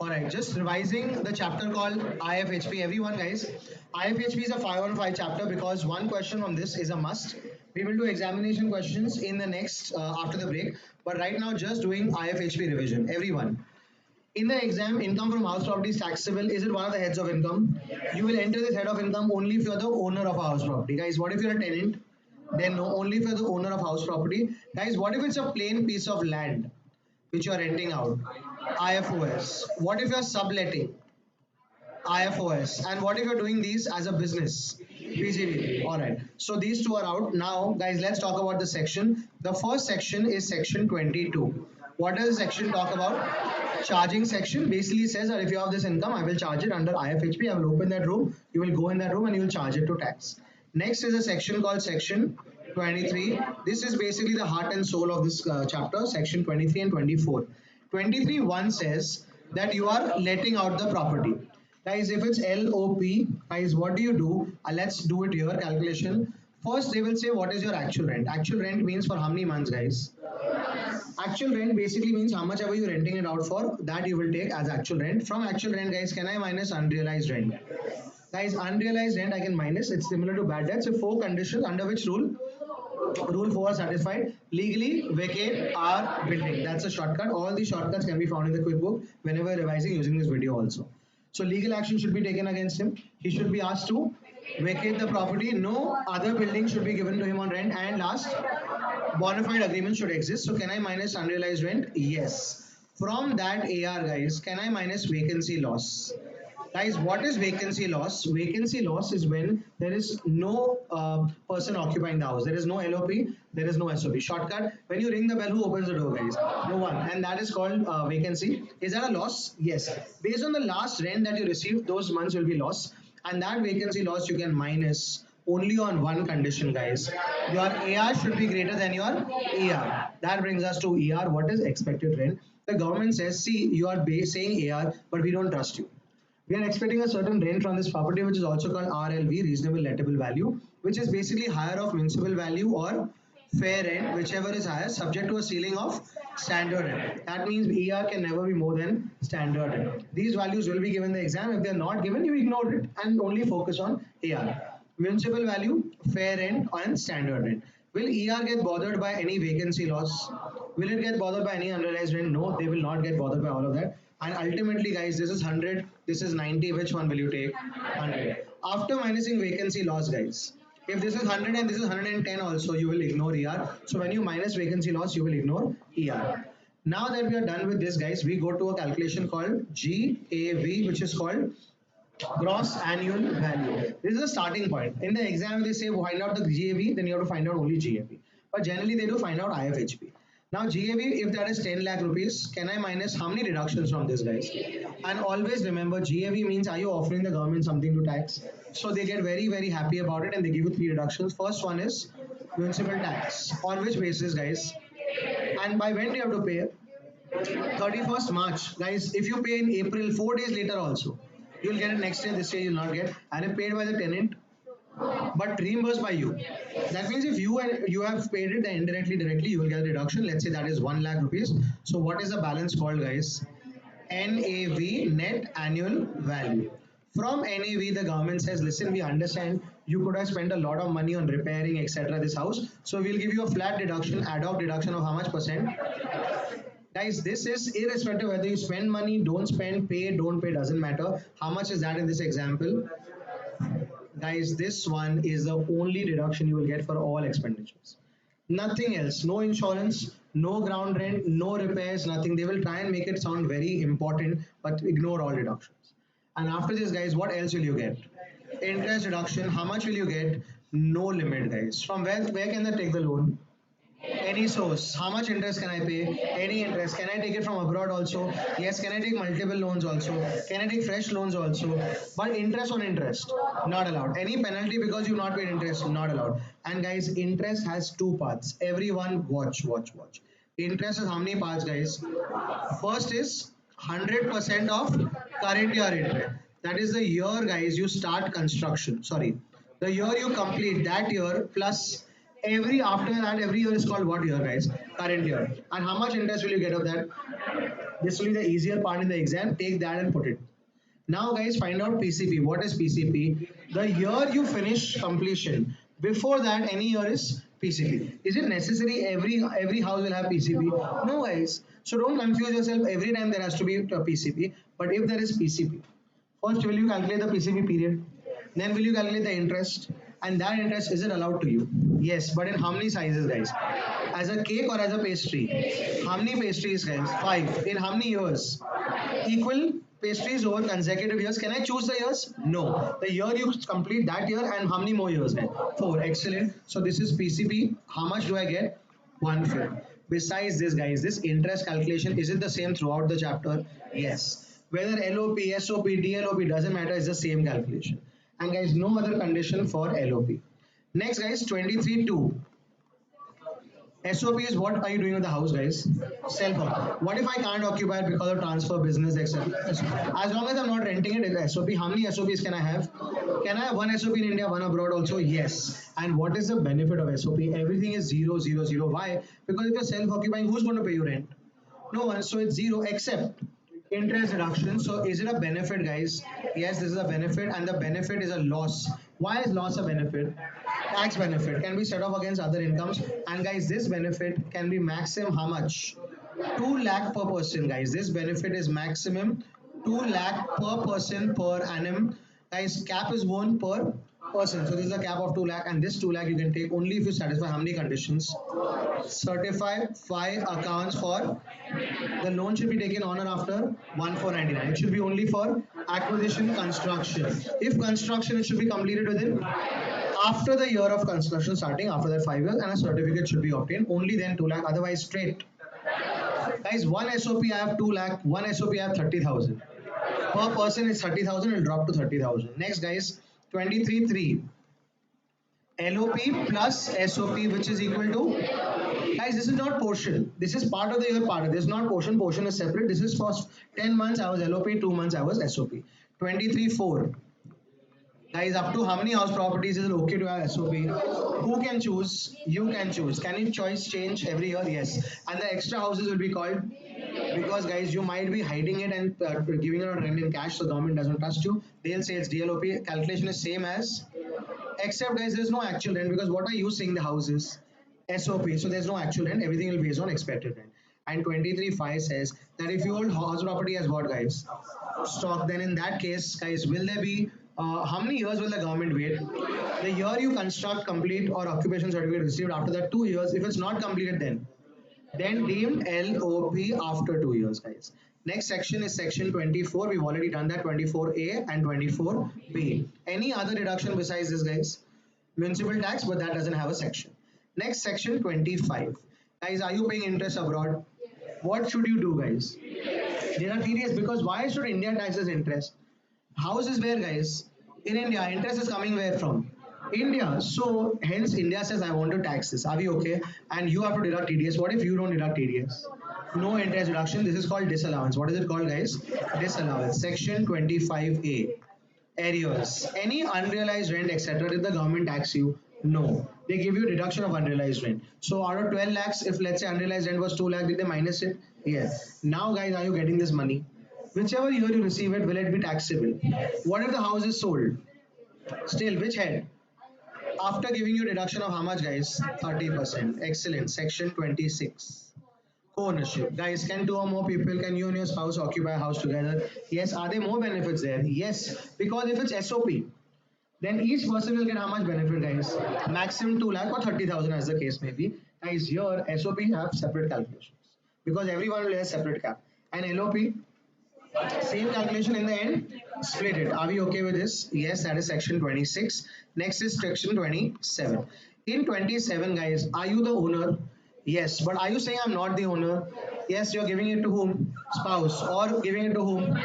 Alright, just revising the chapter called IFHP. Everyone, guys, IFHP is a 5-on-5 chapter because one question from this is a must. We will do examination questions in the next after the break, but right now just doing IFHP revision. Everyone, in the exam, income from house property is taxable. Is it one of the heads of income? You will enter this head of income only if you're the owner of a house property. Guys, what if you're a tenant? Then no, only if you're the owner of house property. Guys, what if it's a plain piece of land which you are renting out? IFOS. What if you're subletting? IFOS. And what if you're doing these as a business? PGV. Alright. So these two are out. Now, guys, let's talk about the section. The first section is section 22. What does the section talk about? Charging section basically says that if you have this income, I will charge it under IFHP. I will open that room. You will go in that room and you will charge it to tax. Next is a section called section 23. This is basically the heart and soul of this chapter, section 23 and 24. 23.1 says that you are letting out the property. Guys, if it's LOP, guys, what do you do? Let's do it here, calculation. First, they will say what is your actual rent. Actual rent means for how many months, guys? Actual rent basically means how much ever you're renting it out for, that you will take as actual rent. From actual rent, guys, can I minus unrealized rent? Guys, unrealized rent I can minus. It's similar to bad debts. So 4 conditions under which rule? Rule 4 are satisfied. Legally vacate our building. That's a shortcut. All these shortcuts can be found in the quick book whenever revising using this video also. So legal action should be taken against him. He should be asked to vacate the property. No other building should be given to him on rent. And last, bona fide agreement should exist. So can I minus unrealized rent? Yes. From that AR, guys, can I minus vacancy loss? Guys, what is vacancy loss? Vacancy loss is when there is no person occupying the house. There is no LOP, there is no SOP. Shortcut, when you ring the bell, who opens the door, guys? No one. And that is called vacancy. Is that a loss? Yes. Based on the last rent that you received, those months will be lost. And that vacancy loss you can minus only on one condition, guys. Your AR should be greater than your ER. That brings us to ER. What is expected rent? The government says, see, you are saying AR, but we don't trust you. We are expecting a certain rent from this property, which is also called RLV, reasonable lettable value, which is basically higher of municipal value or fair rent, whichever is higher, subject to a ceiling of standard rent. That means ER can never be more than standard rent. These values will be given in the exam. If they are not given, you ignore it and only focus on AR. Municipal value, fair rent, and standard rent. Will ER get bothered by any vacancy loss? Will it get bothered by any unrealized rent? No, they will not get bothered by all of that. And ultimately, guys, this is 100, this is 90. Which one will you take? 100. After minusing vacancy loss, guys, if this is 100 and this is 110 also, you will ignore ER. So when you minus vacancy loss, you will ignore ER. Now that we are done with this, guys, we go to a calculation called GAV, which is called gross annual value. This is a starting point. In the exam, they say find out the GAV, then you have to find out only GAV. But generally, they do find out IFHP. Now GAV, if that is 10 lakh rupees, can I minus how many deductions from this, guys? And always remember, GAV means are you offering the government something to tax? So they get very, very happy about it and they give you 3 deductions. First one is municipal tax. On which basis, guys? And by when do you have to pay? 31st March. Guys, if you pay in April, 4 days later also, you'll get it next year, this year you'll not get. And if paid by the tenant, but reimbursed by you. That means if you have paid it, then indirectly, directly, you will get a deduction. Let's say that is 1 lakh rupees. So what is the balance called, guys? NAV, net annual value. From NAV, the government says, listen, we understand you could have spent a lot of money on repairing, etc. this house. So we'll give you a flat deduction, ad hoc deduction of how much percent? Guys, this is irrespective whether you spend money, don't spend, pay, don't pay, doesn't matter. How much is that in this example? Guys, this one is the only deduction you will get for all expenditures. Nothing else. No insurance, no ground rent, no repairs, nothing. They will try and make it sound very important, but ignore all deductions. And after this, guys, what else will you get? Interest deduction. How much will you get? No limit, guys. From where can they take the loan? Any source. How much interest can I pay? Any interest. Can I take it from abroad also? Yes. Can I take multiple loans also? Can I take fresh loans also? But interest on interest, not allowed. Any penalty because you not paid interest, not allowed. And guys, interest has 2 parts. Everyone watch. Interest is how many parts, guys? First is 100% of current year interest. That is the year, guys, you start construction. Sorry. The year you complete, that year plus after that every year is called what year, guys? Current year. And how much interest will you get of that? This will be the easier part in the exam. Take that and put it. Now, guys, find out PCP. What is PCP? The year you finish completion. Before that, any year is PCP. Is it necessary every house will have PCP? No, guys. So don't confuse yourself. Every time there has to be a PCP. But if there is PCP, first will you calculate the PCP period? Then will you calculate the interest? And that interest is it allowed to you? Yes, but in how many sizes, guys? As a cake or as a pastry? How many pastries, guys? Five. In how many years? Equal pastries over consecutive years. Can I choose the years? No. The year you complete that year and how many more years? Guys? Four. Excellent. So this is PCP. How much do I get? 1/5. Besides this, guys, this interest calculation, is it the same throughout the chapter? Yes. Whether LOP, SOP, DLOP doesn't matter, it's the same calculation. And guys, no other condition for LOP. Next, guys, 23(2). SOP is what are you doing with the house, guys? Self. What if I can't occupy it because of transfer, business, etc.? As long as I'm not renting it, it's SOP. How many SOPs can I have? Can I have one SOP in India, one abroad also? Yes. And what is the benefit of SOP? Everything is 0, 0, 0. Why? Because if you're self-occupying, who's going to pay you rent? No one. So it's 0 except interest deduction. So is it a benefit, guys? Yes, this is a benefit, and the benefit is a loss. Why is loss a benefit? Tax benefit can be set off against other incomes, and guys, this benefit can be maximum how much? 2 lakh per person, guys. This benefit is maximum 2 lakh per person per annum. Guys, cap is 1 per person. So this is a cap of 2 lakh, and this 2 lakh you can take only if you satisfy how many conditions? Certify 5 accounts for the loan should be taken on or after 1499. It should be only for acquisition, construction. If construction, it should be completed within after the year of construction starting, after that 5 years, and a certificate should be obtained. Only then 2 lakh. Otherwise, straight. Guys, one SOP I have 2 lakh. One SOP I have 30,000. Per person is 30,000. It'll drop to 30,000. Next, guys, 23(3). LOP plus SOP, which is equal to, guys, this is not portion. This is part of the year part. This is not portion. Portion is separate. This is for 10 months I was LOP, 2 months I was SOP. 23(4). Guys, up to how many house properties is it okay to have SOP? Who can choose? You can choose. Can your choice change every year? Yes. And the extra houses will be called, because guys, you might be hiding it and giving it on rent in cash, so government doesn't trust you. They'll say it's DLOP. Calculation is same as, except guys, there's no actual rent, because what are you saying the house is? SOP. So there's no actual rent. Everything will be based on expected rent. And 23(5) says that if you hold house property as what, guys? Stock. Then in that case, guys, will there be how many years will the government wait? The year you construct, complete, or occupation certificate received, after that 2 years. If it's not completed, then deemed LOP after 2 years, guys. Next section is section 24. We've already done that, 24A and 24B. Any other deduction besides this, guys? Municipal tax, but that doesn't have a section. Next, section 25. Guys, are you paying interest abroad? What should you do, guys? They are tedious, because why should India taxes interest? House is where, guys? In India. Interest is coming where from? India. So hence India says I want to tax this. Are we okay? And you have to deduct TDS. What if you don't deduct TDS? No interest deduction. This is called disallowance. What is it called, guys? Disallowance. Section 25A. Arrears. Any unrealized rent, etc. Did the government tax you? No. They give you deduction of unrealized rent. So out of 12 lakhs, if let's say unrealized rent was 2 lakh, did they minus it? Yes. Now, guys, are you getting this money? Whichever year you receive it, will it be taxable? What if the house is sold? Still, which head? After giving you deduction of how much, guys? 30%. Excellent. Section 26. Co-ownership. Guys, can 2 or more people, can you and your spouse occupy a house together? Yes. Are there more benefits there? Yes. Because if it's SOP, then each person will get how much benefit, guys? Maximum 2 lakh or 30,000 as the case may be. Guys, here SOP have separate calculations, because everyone will have separate cap. And LOP, same calculation in the end, split it. Are we okay with this? Yes, that is section 26. Next is section 27. In 27, guys, are you the owner? Yes, but are you saying I'm not the owner? Yes, you're giving it to whom? Spouse. Or giving it to whom?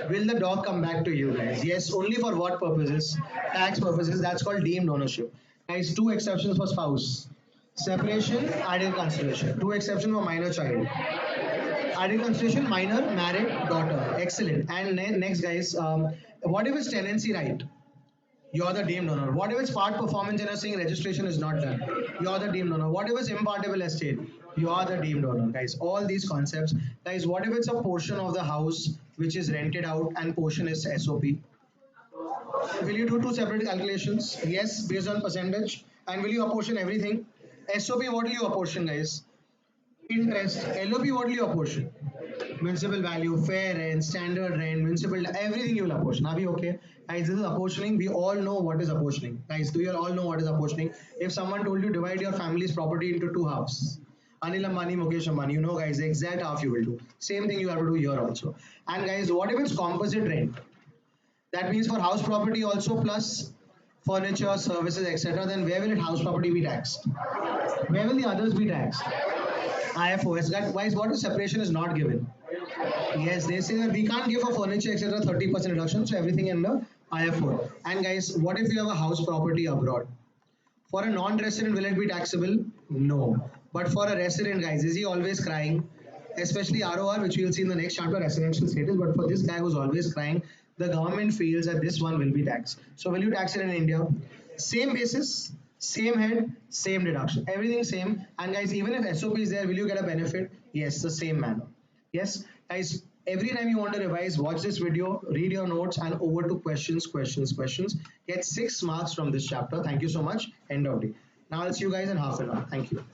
Will the dog come back to you, guys? Yes, only for what purposes? Tax purposes. That's called deemed ownership. Guys, 2 exceptions for spouse. Separation, added consideration. 2 exceptions for minor child. Added consideration, minor, married, daughter. Excellent. And next, guys, what if it's tenancy right? You're the deemed owner. What if it's part performance and you're saying registration is not done? You're the deemed owner. What if it's impartable estate? You are the deemed owner, guys. All these concepts, guys. What if it's a portion of the house which is rented out and portion is SOP? Will you do two separate calculations? Yes, based on percentage. And will you apportion everything? SOP, what will you apportion, guys? Interest. LOP, what will you apportion? Municipal value, fair rent, standard rent, municipal, everything you will apportion. Are we okay? Guys, this is apportioning. We all know what is apportioning. Guys, do you all know what is apportioning? If someone told you divide your family's property into two halves, Anil Ambani, Mukesh Ambani, you know, guys, the exact half you will do. Same thing you have to do here also. And guys, what if it's composite rent? That means for house property also plus furniture, services, etc. Then where will it house property be taxed? Where will the others be taxed? IFOS. Guys, what if separation is not given? Yes, they say that we can't give a furniture etc. 30% reduction, so everything in the IFO. And guys, what if you have a house property abroad? For a non-resident, will it be taxable? No. But for a resident, guys, is he always crying? Especially ROR, which we will see in the next chapter, residential status. But for this guy who's always crying, the government feels that this one will be taxed. So will you tax it in India? Same basis, same head, same deduction. Everything same. And guys, even if SOP is there, will you get a benefit? Yes, the same manner. Yes, guys, every time you want to revise, watch this video, read your notes, and over to questions, questions, questions. Get 6 marks from this chapter. Thank you so much. End of day. Now I'll see you guys in half an hour. Thank you.